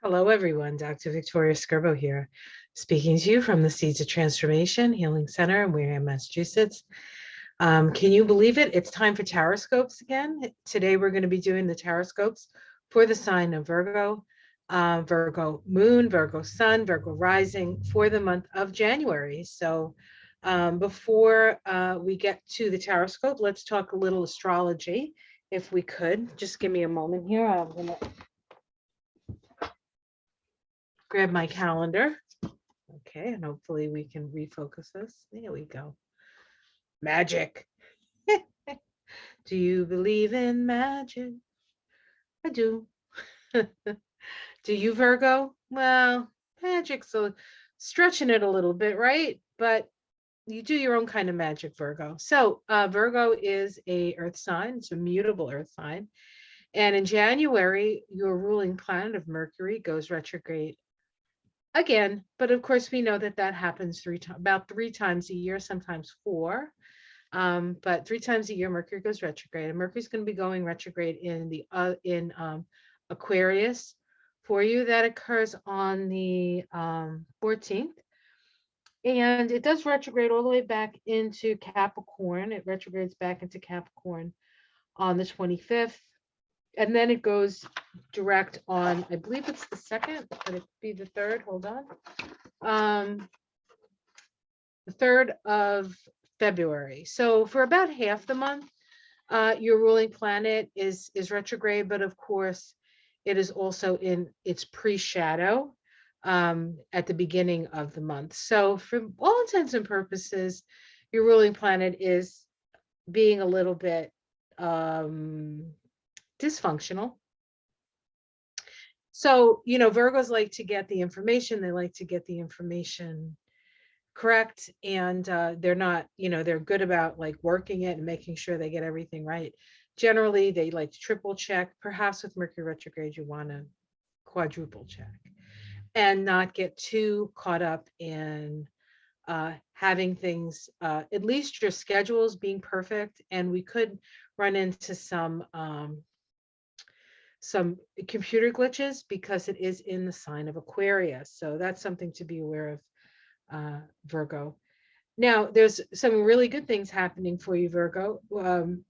Hello, everyone. Dr. Victoria Skirbo here, speaking to you from the Seeds of Transformation Healing Center in Wareham, Massachusetts. Can you believe it? It's time for tarot scopes again. Today, we're going to be doing the tarot scopes for the sign of Virgo, Virgo Moon, Virgo Sun, Virgo Rising for the month of January. So before we get to the tarot scope, let's talk a little astrology, if we could. Just give me a moment here. I'm going to grab my calendar. Okay, and hopefully we can refocus this. There we go. Magic. Do you believe in magic? I do. Do you, Virgo? Well, magic's stretching it a little bit, right? But you do your own kind of magic, Virgo. So Virgo is a earth sign. It's a mutable earth sign. And in January, your ruling planet of Mercury goes retrograde again, but of course we know that that happens about three times a year, sometimes four. But 3 times a year, Mercury goes retrograde, and Mercury's going to be going retrograde in the Aquarius for you. That occurs on the 14th, and it does retrograde all the way back into Capricorn. It retrogrades back into Capricorn on the 25th. And then it goes direct on, I believe it's the 2nd, but it could be the 3rd. Hold on. The 3rd of February. So for about half the month, your ruling planet is retrograde, but of course, it is also in its pre-shadow at the beginning of the month. So for all intents and purposes, your ruling planet is being a little bit dysfunctional. So, Virgos like to get the information. They like to get the information correct. And they're not, they're good about like working it and making sure they get everything right. Generally, they like to triple check. Perhaps with Mercury retrograde, you want to quadruple check and not get too caught up in having things, at least your schedules being perfect. And we could run into some computer glitches because it is in the sign of Aquarius. So that's something to be aware of, Virgo. Now, there's some really good things happening for you, Virgo.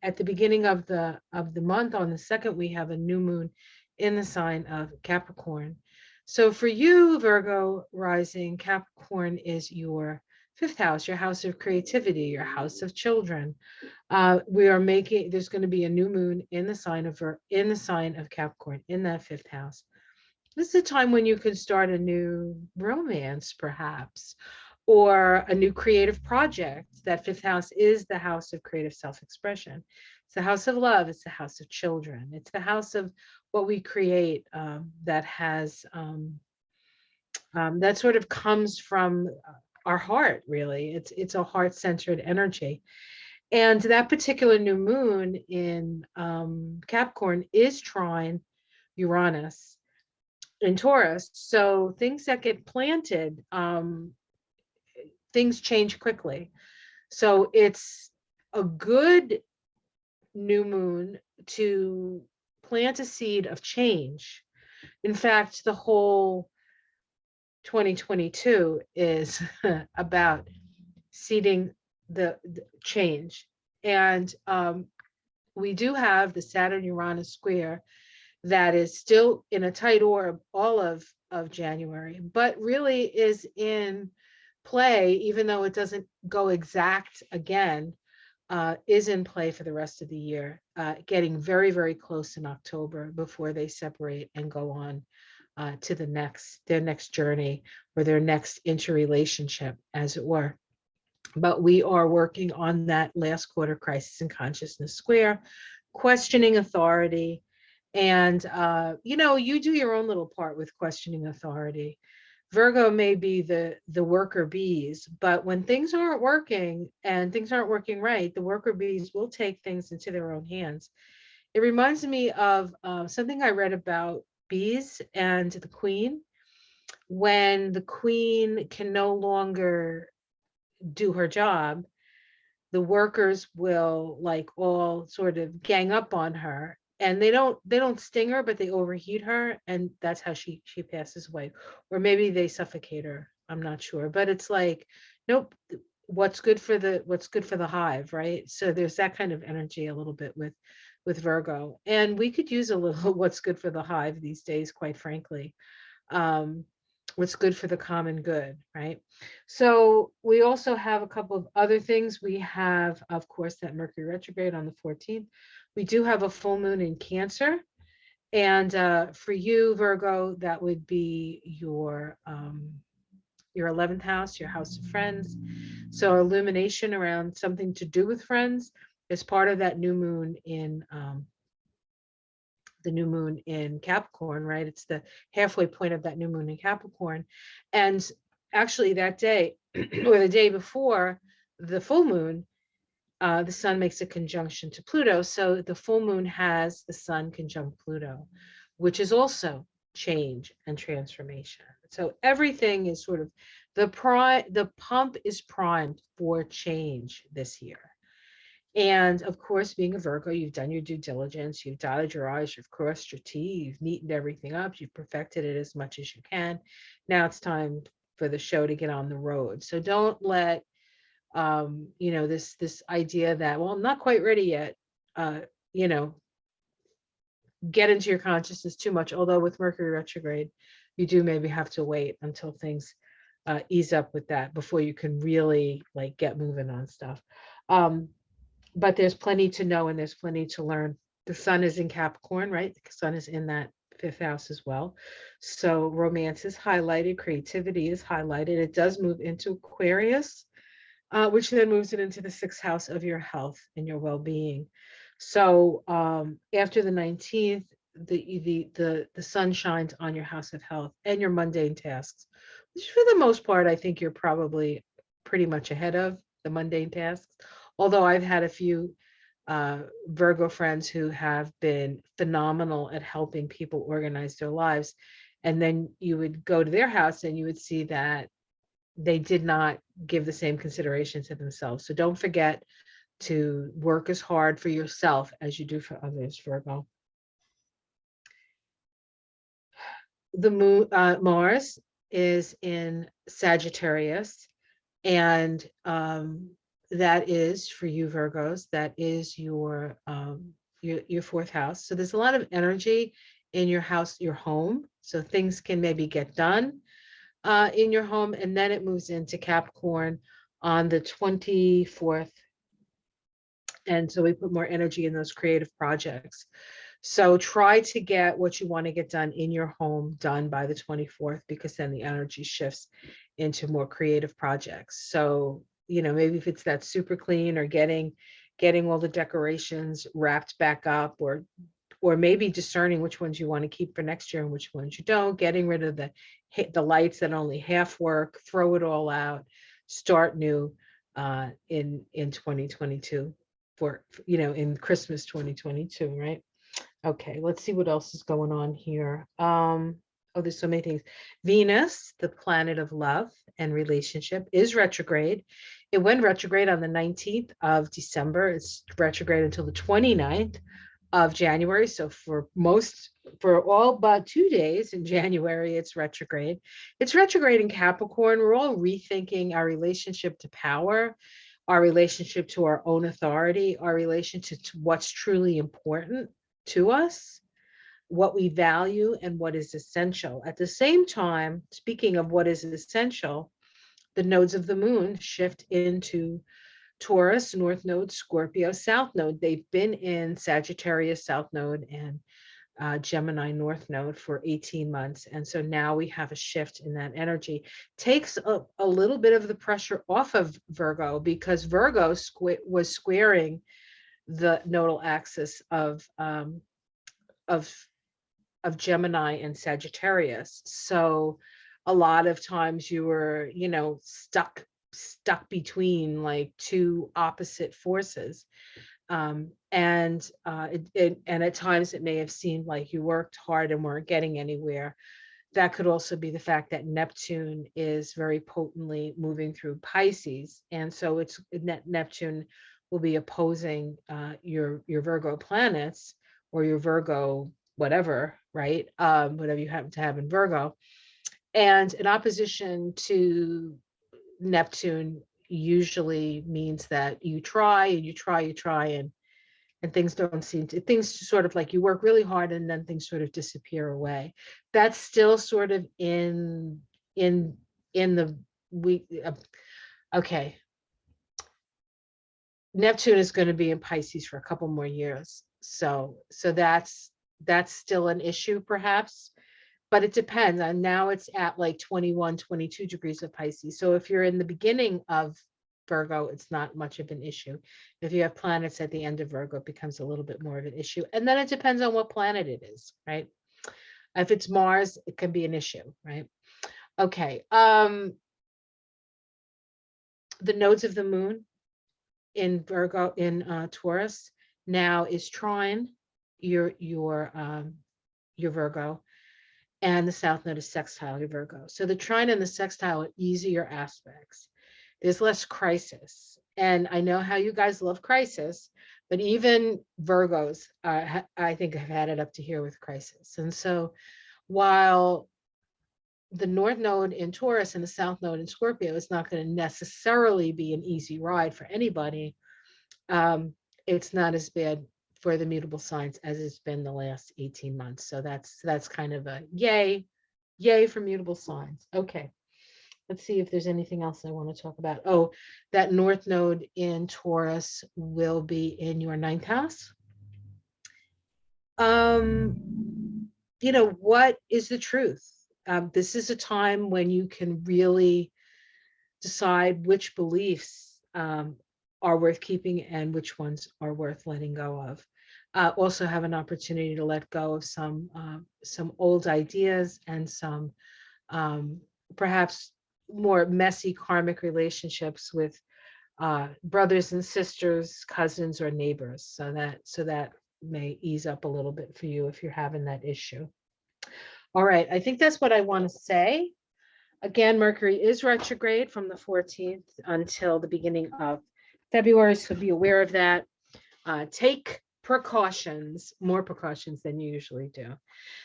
At the beginning of the month, on the 2nd, we have a new moon in the sign of Capricorn. So for you, Virgo rising, Capricorn is your 5th house, your house of creativity, your house of children. There's going to be a new moon in the sign of Capricorn in that 5th house. This is a time when you can start a new romance, perhaps, or a new creative project. That 5th house is the house of creative self-expression. It's the house of love. It's the house of children. It's the house of what we create that has that sort of comes from our heart. Really, it's a heart-centered energy. And that particular new moon in Capricorn is trine Uranus in Taurus. So things that get planted, things change quickly. So it's a good new moon to plant a seed of change. In fact, the whole 2022 is about seeding the change. And we do have the Saturn-Uranus square that is still in a tight orb all of January, but really is in play, even though it doesn't go exact again, is in play for the rest of the year, getting very, very close in October before they separate and go on to their next journey or their next interrelationship, as it were. But we are working on that last quarter crisis in consciousness square, questioning authority. And, you do your own little part with questioning authority. Virgo may be the worker bees, but when things aren't working and things aren't working right, the worker bees will take things into their own hands. It reminds me of something I read about bees and the queen. When the queen can no longer do her job, the workers will like all sort of gang up on her and they don't sting her, but they overheat her, and that's how she passes away. Or maybe they suffocate her. I'm not sure, but it's like, nope. What's good for the hive, right? So there's that kind of energy a little bit with Virgo, and we could use a little what's good for the hive these days, quite frankly. Um, what's good for the common good, right? So we also have a couple of other things. We have, of course, that Mercury retrograde on the 14th. We do have a full moon in Cancer. And for you, Virgo, that would be your 11th house, your house of friends. So illumination around something to do with friends is part of that new moon in the new moon in Capricorn, right? It's the halfway point of that new moon in Capricorn. And actually that day or the day before the full moon, the sun makes a conjunction to Pluto. So the full moon has the sun conjunct Pluto, which is also change and transformation. So everything is sort of the pump is primed for change this year. And of course, being a Virgo, you've done your due diligence, you've dotted your I's, you've crossed your T, you've neatened everything up, you've perfected it as much as you can. Now it's time for the show to get on the road. So don't let this idea that, well, I'm not quite ready yet, uh, you know, get into your consciousness too much. Although with Mercury retrograde, you do maybe have to wait until things ease up with that before you can really like get moving on stuff. But there's plenty to know and there's plenty to learn. The sun is in Capricorn, right? The sun is in that fifth house as well. So romance is highlighted, creativity is highlighted. It does move into Aquarius, which then moves it into the sixth house of your health and your well-being. So after the 19th, the sun shines on your house of health and your mundane tasks, which for the most part, I think you're probably pretty much ahead of the mundane tasks. Although I've had a few Virgo friends who have been phenomenal at helping people organize their lives. And then you would go to their house and you would see that they did not give the same consideration to themselves. So don't forget to work as hard for yourself as you do for others, Virgo. The moon, Mars is in Sagittarius, and that is for you Virgos. That is your fourth house. So there's a lot of energy in your house, your home. So things can maybe get done in your home, and then it moves into Capricorn on the 24th. And so we put more energy in those creative projects. So try to get what you want to get done in your home done by the 24th, because then the energy shifts into more creative projects. So, maybe if it's that super clean or getting all the decorations wrapped back up, or maybe discerning which ones you want to keep for next year and which ones you don't, getting rid of the lights that only half work, throw it all out, start new in 2022 for, in Christmas 2022, right? Okay, let's see what else is going on here. Oh, there's so many things. Venus, the planet of love and relationship, is retrograde. It went retrograde on the 19th of December. It's retrograde until the 29th of January. So for all but 2 days in January, it's retrograde. It's retrograde in Capricorn. We're all rethinking our relationship to power, our relationship to our own authority, our relationship to what's truly important to us, what we value, and what is essential. At the same time, speaking of what is essential, the nodes of the moon shift into Taurus, North Node, Scorpio, South Node. They've been in Sagittarius, South Node, and Gemini, North Node for 18 months. And so now we have a shift in that energy. Takes a little bit of the pressure off of Virgo, because Virgo was squaring the nodal axis of Gemini and Sagittarius. So a lot of times you were, stuck between like two opposite forces. And at times it may have seemed like you worked hard and weren't getting anywhere. That could also be the fact that Neptune is very potently moving through Pisces. And so Neptune will be opposing your Virgo planets, or your Virgo, whatever, right? Whatever you happen to have in Virgo. And an opposition to Neptune usually means that you try and you try, and things don't seem to, things sort of like you work really hard and then things sort of disappear away. That's still sort of in the week. Okay. Neptune is going to be in Pisces for a couple more years. So that's still an issue perhaps, but it depends. And now it's at like 21, 22 degrees of Pisces. So if you're in the beginning of Virgo, it's not much of an issue. If you have planets at the end of Virgo, it becomes a little bit more of an issue. And then it depends on what planet it is, right? If it's Mars, it can be an issue, right? Okay. The nodes of the moon in Virgo, in Taurus, now is trine your Virgo, and the south node is sextile your Virgo. So the trine and the sextile are easier aspects. There's less crisis. And I know how you guys love crisis, but even Virgos, I think, have had it up to here with crisis. And so while the north node in Taurus and the south node in Scorpio is not going to necessarily be an easy ride for anybody, it's not as bad for the mutable signs as it's been the last 18 months. So that's kind of a yay for mutable signs. Okay. Let's see if there's anything else I want to talk about. Oh, that north node in Taurus will be in your ninth house. What is the truth? This is a time when you can really decide which beliefs are worth keeping and which ones are worth letting go of. Also have an opportunity to let go of some old ideas and some perhaps more messy karmic relationships with brothers and sisters, cousins, or neighbors. So that may ease up a little bit for you if you're having that issue. All right, I think that's what I want to say. Again, Mercury is retrograde from the 14th until the beginning of February, so be aware of that. Take precautions, more precautions than you usually do.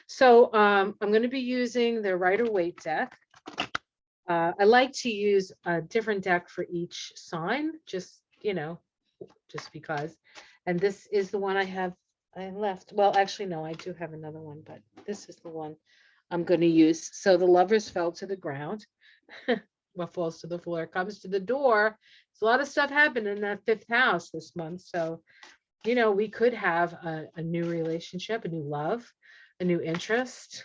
So I'm going to be using the Rider Waite deck. I like to use a different deck for each sign, just because. And this is the one I left. Well, actually, no, I do have another one, but this is the one I'm going to use. So the Lovers fell to the ground. What falls to the floor comes to the door. There's a lot of stuff happened in that fifth house this month. So, we could have a new relationship, a new love, a new interest.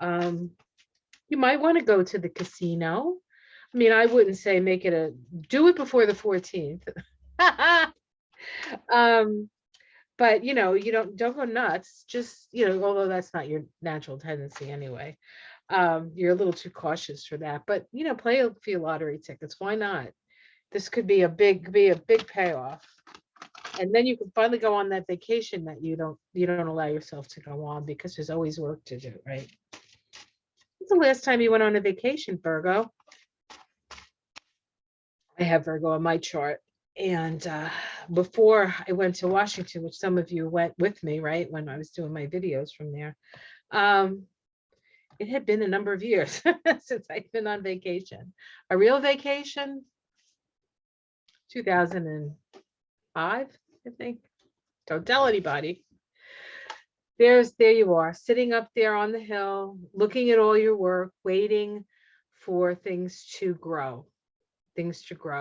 You might want to go to the casino. I mean, I wouldn't say do it before the 14th. But you don't go nuts. Just, although that's not your natural tendency anyway. You're a little too cautious for that. But play a few lottery tickets. Why not? This could be a big payoff. And then you can finally go on that vacation that you don't allow yourself to go on because there's always work to do, right? When's the last time you went on a vacation, Virgo? I have Virgo on my chart. And before I went to Washington, which some of you went with me, right, when I was doing my videos from there, it had been a number of years since I'd been on vacation. A real vacation, 2005, I think. Don't tell anybody. There you are, sitting up there on the hill, looking at all your work, waiting for things to grow.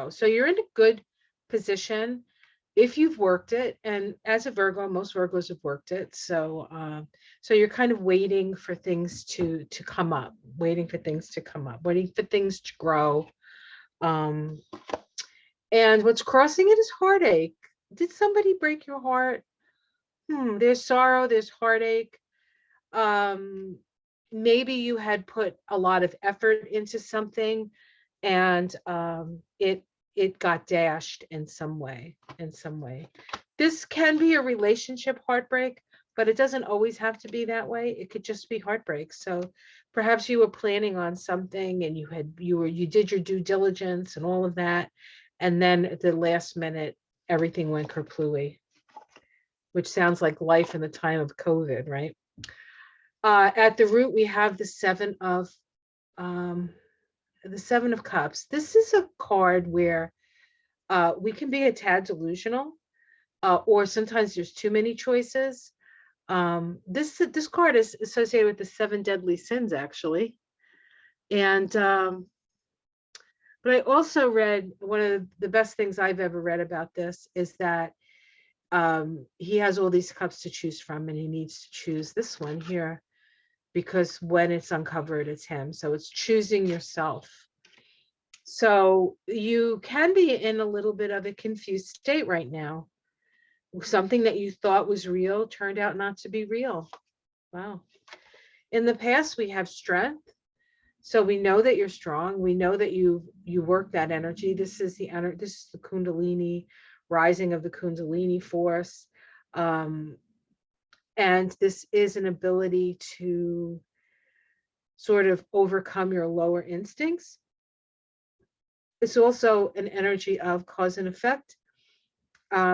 So you're in a good position if you've worked it. And as a Virgo, most Virgos have worked it. So you're kind of waiting for things to come up, waiting for things to grow. And what's crossing it is heartache. Did somebody break your heart? There's sorrow, there's heartache. Maybe you had put a lot of effort into something and it got dashed in some way. This can be a relationship heartbreak, but it doesn't always have to be that way. It could just be heartbreak. So perhaps you were planning on something and you did your due diligence and all of that, and then at the last minute everything went kerplooey. which sounds like life in the time of COVID, right? At the root, we have the Seven of Cups. This is a card where we can be a tad delusional, or sometimes there's too many choices. This card is associated with the 7 deadly sins, actually. And but I also read, one of the best things I've ever read about this is that he has all these cups to choose from, and he needs to choose this one here, because when it's uncovered, it's him. So it's choosing yourself. So you can be in a little bit of a confused state right now. Something that you thought was real turned out not to be real. Wow. In the past, we have strength. So we know that you're strong. We know that you work that energy. This is the Kundalini, rising of the Kundalini force. And this is an ability to sort of overcome your lower instincts. It's also an energy of cause and effect.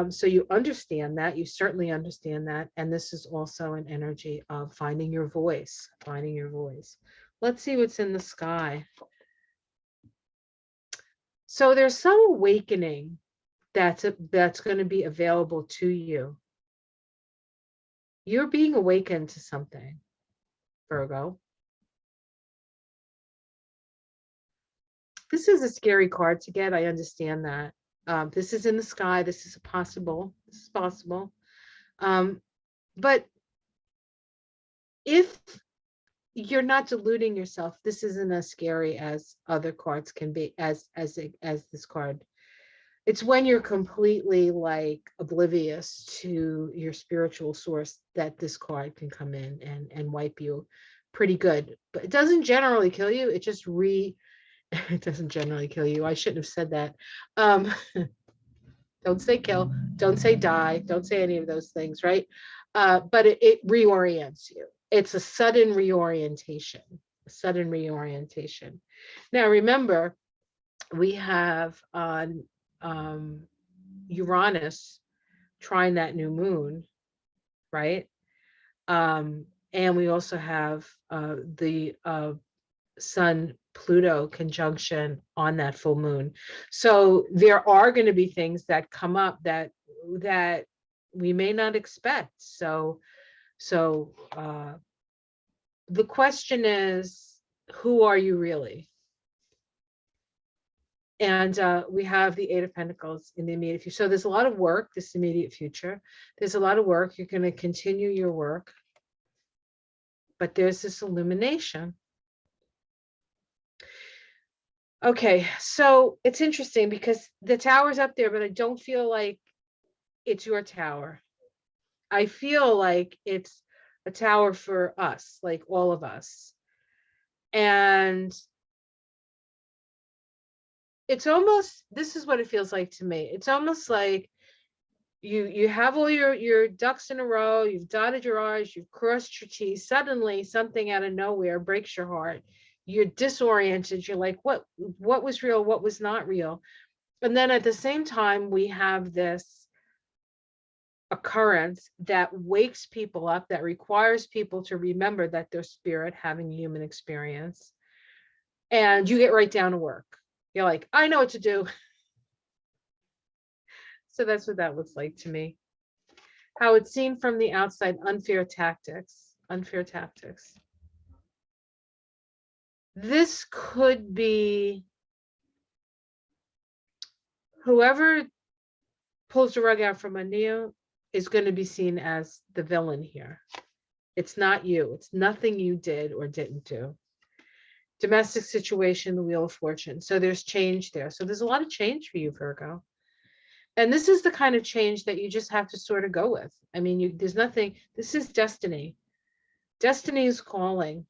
So you understand that, you certainly understand that. And this is also an energy of finding your voice, finding your voice. Let's see what's in the sky. So there's some awakening that's going to be available to you. You're being awakened to something, Virgo. This is a scary card to get. I understand that. This is in the sky. This is possible. This is possible. But if you're not deluding yourself, this isn't as scary as other cards can be, as this card. It's when you're completely like oblivious to your spiritual source that this card can come in and wipe you pretty good. But it doesn't generally kill you. It just it doesn't generally kill you. I shouldn't have said that. Don't say kill, don't say die, don't say any of those things, right? But it reorients you. It's a sudden reorientation, Now, remember, we have on Uranus trying that new moon, right? And we also have the Sun Pluto conjunction on that full moon. So there are going to be things that come up that we may not expect. So the question is, who are you really? And we have the 8 of Pentacles in the immediate future. So there's a lot of work, this immediate future. There's a lot of work. You're going to continue your work. But there's this illumination. Okay, so it's interesting because the tower's up there, but I don't feel like it's your tower. I feel like it's a tower for us, like all of us. And it's almost, this is what it feels like to me. It's almost like you have all your ducks in a row, you've dotted your I's, you've crossed your T's. Suddenly something out of nowhere breaks your heart. You're disoriented. You're like, what was real? What was not real? And then at the same time, we have this occurrence that wakes people up, that requires people to remember that they're spirit having human experience. And you get right down to work. You're like, I know what to do. So that's what that looks like to me. How it's seen from the outside, unfair tactics. This could be whoever pulls the rug out from under you is going to be seen as the villain here. It's not you. It's nothing you did or didn't do. Domestic situation, the Wheel of Fortune. So there's change there. So there's a lot of change for you, Virgo. And this is the kind of change that you just have to sort of go with. I mean, there's nothing, this is destiny. Destiny is calling.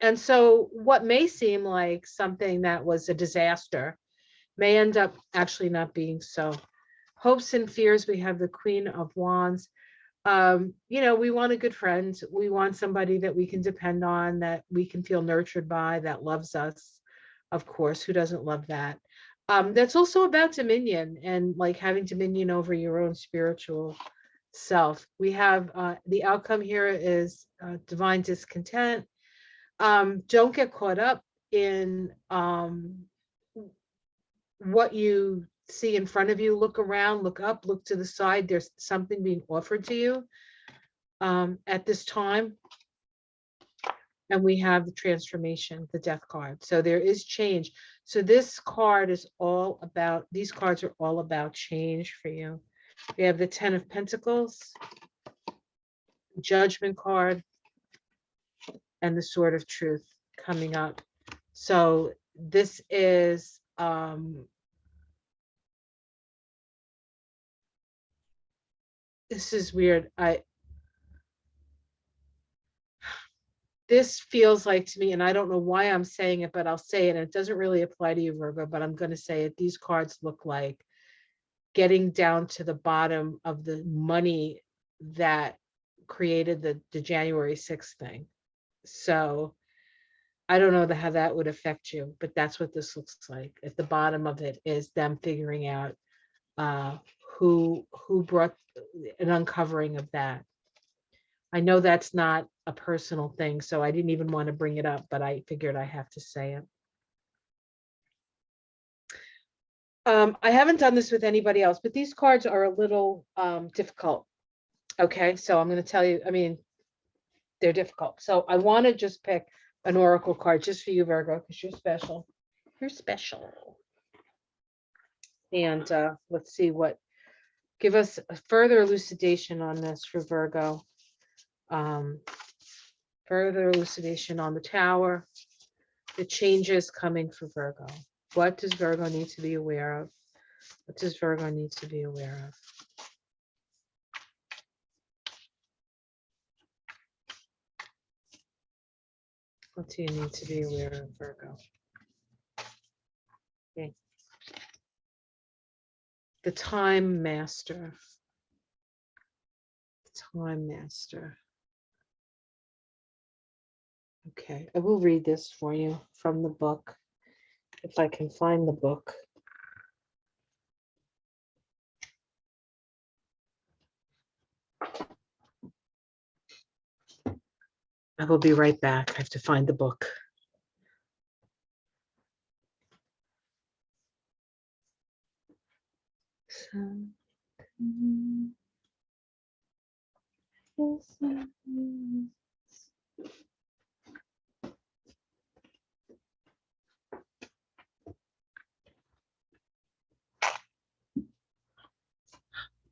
And so what may seem like something that was a disaster may end up actually not being so. Hopes and fears, we have the Queen of Wands. We want a good friend. We want somebody that we can depend on, that we can feel nurtured by, that loves us. Of course, who doesn't love that? That's also about dominion and like having dominion over your own spiritual self. We have the outcome here is divine discontent. Don't get caught up in what you see in front of you. Look around, look up, look to the side. There's something being offered to you at this time. And we have the transformation, the death card. So there is change. So this card is all about, these cards are all about change for you. We have the 10 of Pentacles, Judgment card, and the Sword of Truth coming up. So this is weird. This feels like to me, and I don't know why I'm saying it, but I'll say it, and it doesn't really apply to you, Virgo, but I'm going to say it. These cards look like getting down to the bottom of the money that created the January 6th thing. So I don't know how that would affect you, but that's what this looks like. At the bottom of it is them figuring out who brought an uncovering of that. I know that's not a personal thing, so I didn't even want to bring it up, but I figured I have to say it. I haven't done this with anybody else, but these cards are a little difficult. Okay, so I'm going to tell you, I mean, they're difficult. So I want to just pick an oracle card just for you, Virgo, because you're special. You're special. And let's see what, give us a further elucidation on this for Virgo. Further elucidation on the Tower, the changes coming for Virgo. What does Virgo need to be aware of? What does Virgo need to be aware of? What do you need to be aware of, Virgo? Okay. The Time Master. The Time Master. Okay, I will read this for you from the book, if I can find the book. I will be right back. I have to find the book.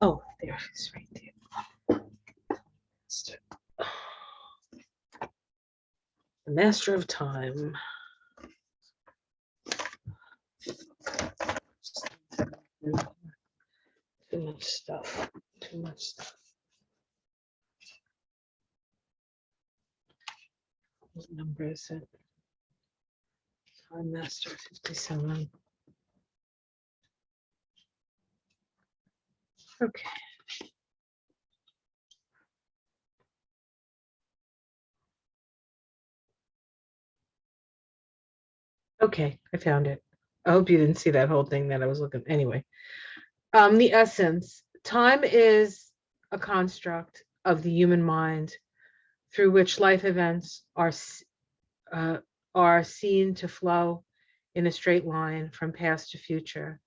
Oh, there it is, right there. The Master of Time. Too much stuff. Too much stuff. What number is it? Time Master 57. Okay. Okay, I found it. I hope you didn't see that whole thing that I was looking. Anyway, the essence. Time is a construct of the human mind through which life events are seen to flow in a straight line from past to future.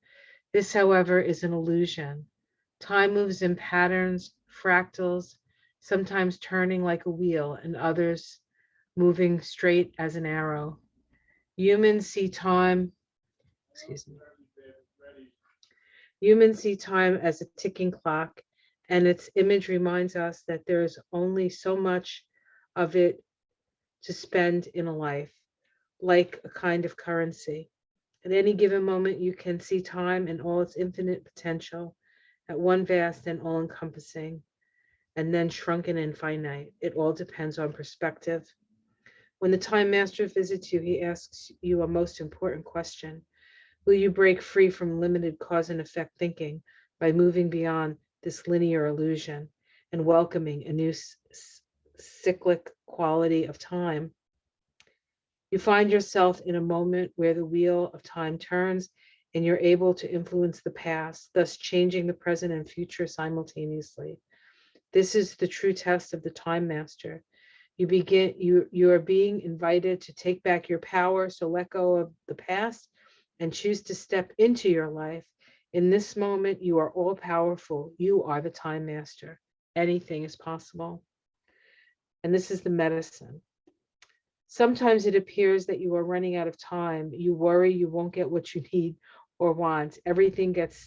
This, however, is an illusion. Time moves in patterns, fractals, sometimes turning like a wheel and others moving straight as an arrow. Humans see time, excuse me. Humans see time as a ticking clock, and its image reminds us that there is only so much of it to spend in a life, like a kind of currency. At any given moment, you can see time in all its infinite potential, at one vast and all-encompassing, and then shrunken and finite. It all depends on perspective. When the Time Master visits you, he asks you a most important question. Will you break free from limited cause and effect thinking by moving beyond this linear illusion and welcoming a new cyclic quality of time? You find yourself in a moment where the wheel of time turns and you're able to influence the past, thus changing the present and future simultaneously. This is the true test of the time master. You are being invited to take back your power, so let go of the past and choose to step into your life. In this moment, you are all powerful. You are the time master. Anything is possible. And this is the medicine. Sometimes it appears that you are running out of time. You worry you won't get what you need or want. In everything gets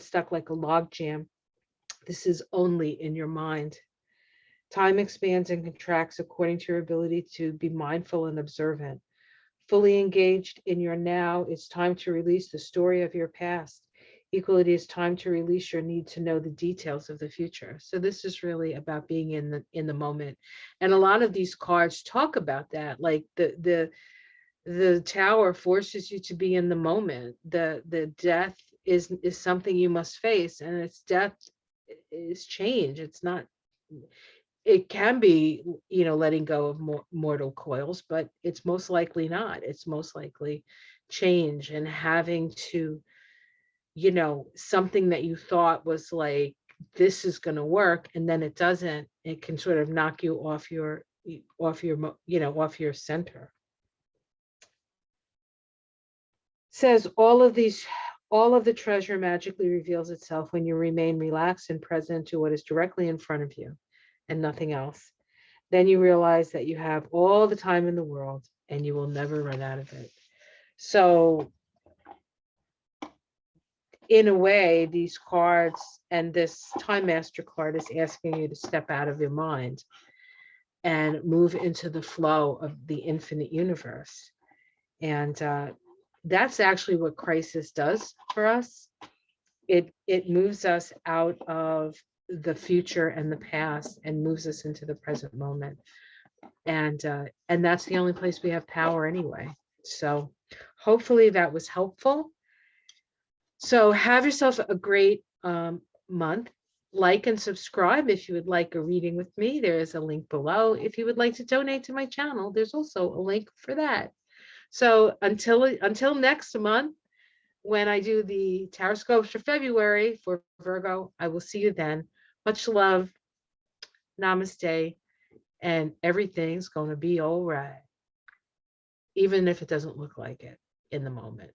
stuck like a log jam. This is only in your mind. Time expands and contracts according to your ability to be mindful and observant. Fully engaged in your now, it's time to release the story of your past. Equally, it is time to release your need to know the details of the future. So this is really about being in the moment. And a lot of these cards talk about that. Like the tower forces you to be in the moment. The death is something you must face, and its death is change. It's not, it can be, letting go of mortal coils, but it's most likely not. It's most likely change and having to, something that you thought was like, this is going to work, and then it doesn't. It can sort of knock you off your center. Says all of the treasure magically reveals itself when you remain relaxed and present to what is directly in front of you and nothing else. Then you realize that you have all the time in the world and you will never run out of it. So in a way, these cards and this Time Master card is asking you to step out of your mind and move into the flow of the infinite universe. And that's actually what crisis does for us. It moves us out of the future and the past and moves us into the present moment. And that's the only place we have power anyway. So hopefully that was helpful. So have yourself a great month. Like and subscribe if you would like a reading with me. There is a link below. If you would like to donate to my channel, there's also a link for that. So until next month, when I do the tarot scopes for February for Virgo, I will see you then. Much love. Namaste. And everything's going to be all right, even if it doesn't look like it in the moment.